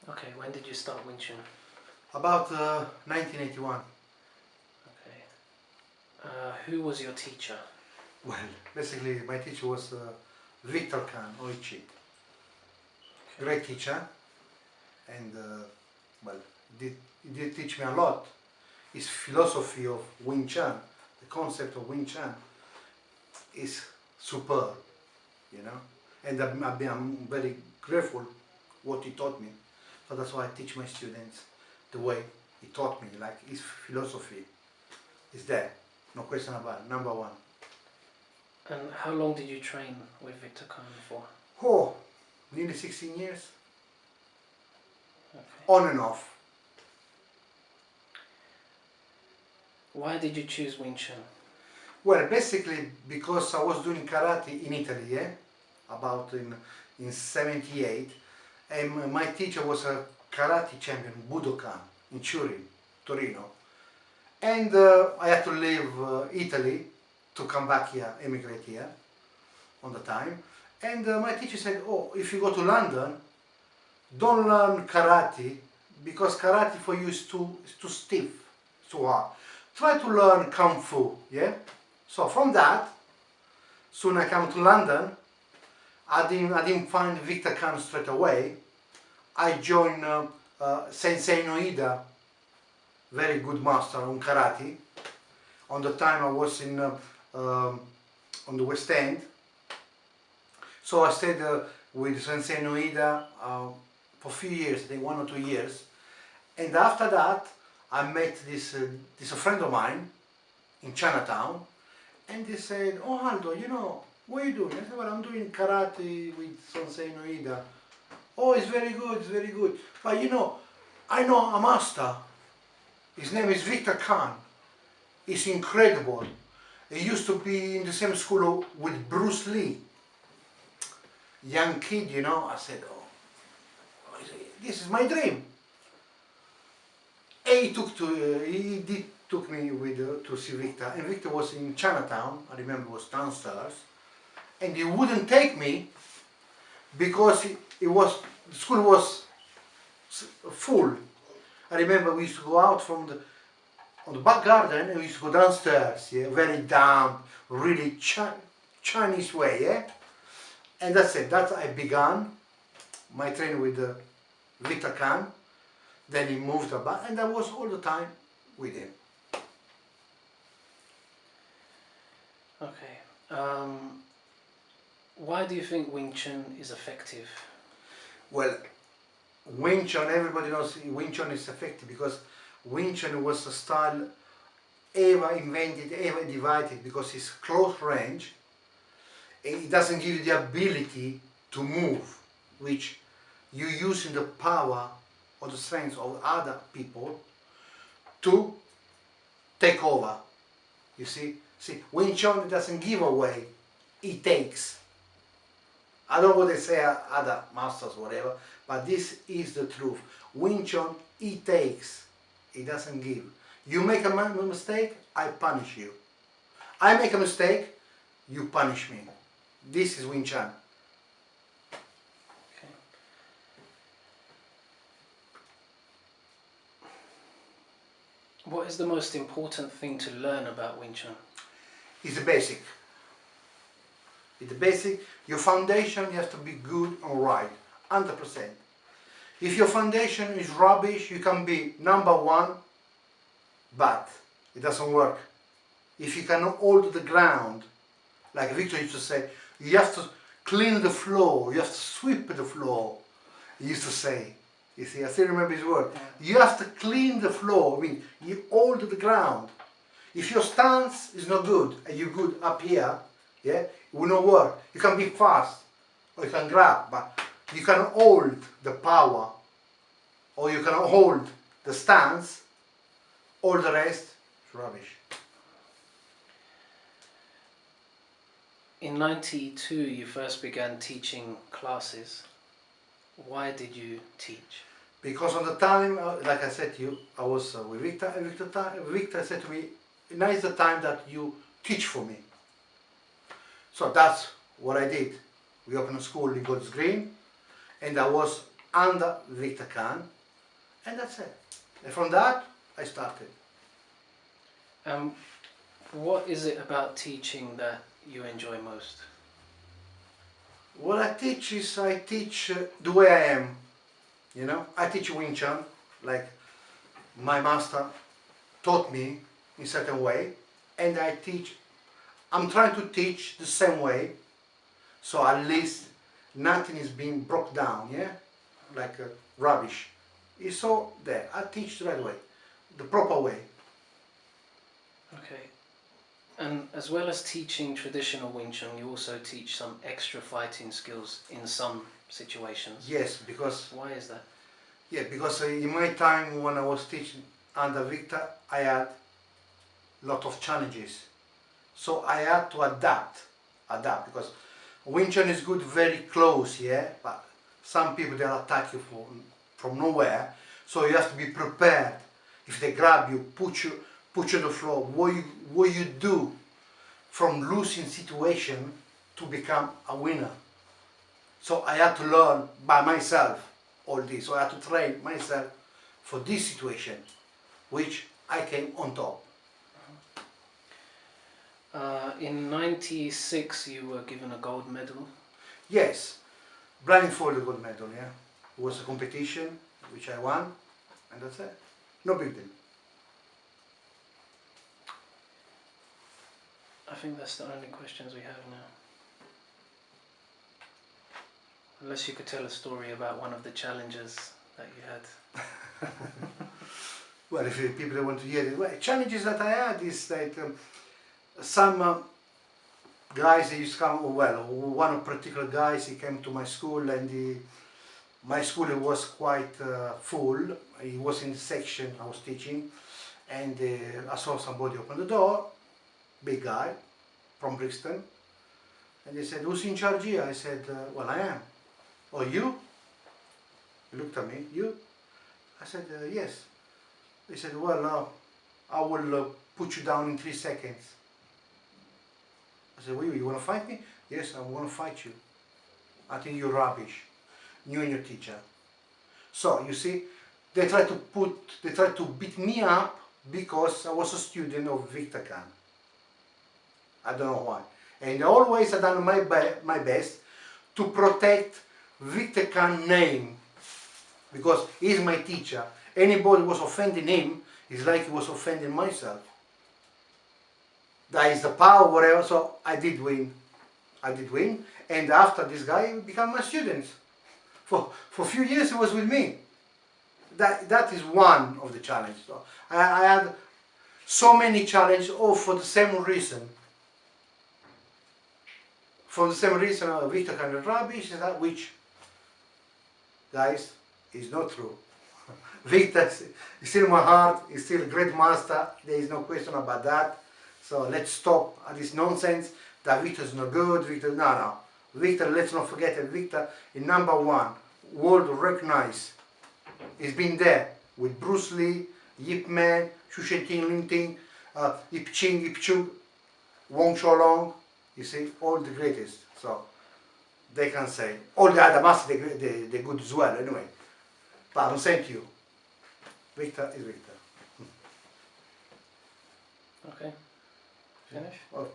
Okay, when did you start Wing Chun? About 1981. Okay. Who was your teacher? Well, basically my teacher was Victor Khan Oichi. Okay. Great teacher, and well, he did teach me a lot. His philosophy of Wing Chun, the concept of Wing Chun, is superb, you know. And I'm very grateful what he taught me. So that's why I teach my students the way he taught me. Like his philosophy is there, no question about it. Number one. And how long did you train with Victor Khan for? Oh, nearly 16 years, Okay. on and off. Why did you choose Wing Chun? Well, basically because I was doing karate in Italy, yeah, about in '78, and my teacher was a karate champion, Budokan, in Turin, Torino, and I had to leave Italy to come back here, emigrate here, on the time, and my teacher said, "Oh, if you go to London, don't learn karate because karate for you is too stiff, it's too hard. Try to learn kung fu, yeah." So from that, soon I come to London. I didn't find Victor Khan straight away. I joined Sensei Noida, very good master on karate. On the time I was in on the West End, so I stayed with Sensei Noida for a few years, I think 1 or 2 years. And after that, I met this a friend of mine in Chinatown, and they said, "Oh Aldo, what are you doing?" I said, "Well, I'm doing karate with Sensei Noida." "Oh, it's very good, it's very good. But I know a master. His name is Victor Khan. He's incredible. He used to be in the same school with Bruce Lee." Young kid. I said, "Oh, this is my dream." And he did took me with to see Victor, and Victor was in Chinatown. I remember was downstairs, and he wouldn't take me because the school was full. I remember we used to go out from on the back garden and we used to go downstairs, yeah, very down, really Chinese way, yeah. And that's it. That I began my training with Victor Khan. Then he moved about, and I was all the time with him. Okay. Why do you think Wing Chun is effective? Well, Wing Chun, everybody knows Wing Chun is effective because Wing Chun was a style ever invented, ever divided, because it's close range and it doesn't give you the ability to move, which you using the power or the strength of other people to take over. You see, Wing Chun doesn't give away, it takes. I don't know what they say other masters, whatever, but this is the truth. Wing Chun, it takes, it doesn't give. You make a mistake, I punish you. I make a mistake, you punish me. This is Wing Chun. Okay. What is the most important thing to learn about Wing Chun? It's the basic. It's the basic. Your foundation has to be good and right, 100%. If your foundation is rubbish, you can be number one, but it doesn't work. If you cannot hold the ground, like Victor used to say, you have to clean the floor, you have to sweep the floor, he used to say. You see, I still remember his word. You have to clean the floor, I mean, you hold the ground. If your stance is not good, and you're good up here, yeah, it will not work. You can be fast, or you can grab, but you can hold the power, or you can hold the stance, all the rest is rubbish. In '92, you first began teaching classes. Why did you teach? Because on the time, like I said to you, I was with Victor, and Victor said to me, "Now is the time that you teach for me." So that's what I did. We opened a school in Gold's Green, and I was under Victor Khan, and that's it. And from that, I started. What is it about teaching that you enjoy most? What I teach is I teach the way I am. You know, I teach Wing Chun, like my master taught me in a certain way, and I'm trying to teach the same way, so at least nothing is being broke down, yeah? Like rubbish. It's all there. I teach the right way, the proper way. Okay. And as well as teaching traditional Wing Chun, you also teach some extra fighting skills in some situations. Yes, because Why is that? in my time when I was teaching under Victor, I had a lot of challenges. So I had to adapt because Wing Chun is good very close, yeah, but some people they'll attack you from nowhere, so you have to be prepared. If they grab you, put you on the floor, what you do from losing situation to become a winner. So I had to learn by myself all this, so I had to train myself for this situation, which I came on top. In '96 you were given a gold medal. Yes, blindfolded gold medal, yeah. It was a competition which I won, and that's it. No big deal. I think that's the only questions we have now. Unless you could tell a story about one of the challenges that you had. Well, if people want to hear it, well, challenges that I had is that some guys they used to come. Well, one of particular guys he came to my school, and my school was quite full. He was in the section I was teaching, and I saw somebody open the door, big guy from Brixton, and they said, "Who's in charge here?" I said, "Well, I am." "Oh, you?" He looked at me. "You?" I said, "Yes." He said, "Well, I will put you down in 3 seconds." I said, "Well, you want to fight me?" "Yes, I want to fight you. I think you're rubbish, you and your teacher." So you see, they tried to beat me up because I was a student of Victor Khan. I don't know why. And always I done my best to protect Victor Khan's name, because he's my teacher. Anybody was offending him, it's like he was offending myself. That is the power, whatever. So I did win. And after this guy became my student. For a few years he was with me. That is one of the challenges. So I had so many challenges, all for the same reason. For the same reason, Victor Khan is rubbish, which, guys, is not true. Victor is still my heart, he's still a great master, there is no question about that. So let's stop this nonsense that Victor is not good, no. Victor, let's not forget that Victor is #1, world recognized. He's been there with Bruce Lee, Yip Man, Xu Shenting, Ling Ting, Ip Ching, Ip Chung, Wong Cholong, you see, all the greatest. So they can say, all the other masters, they're good as well anyway. But I'm saying to you, Victor is Victor. Okay. Finish? Well,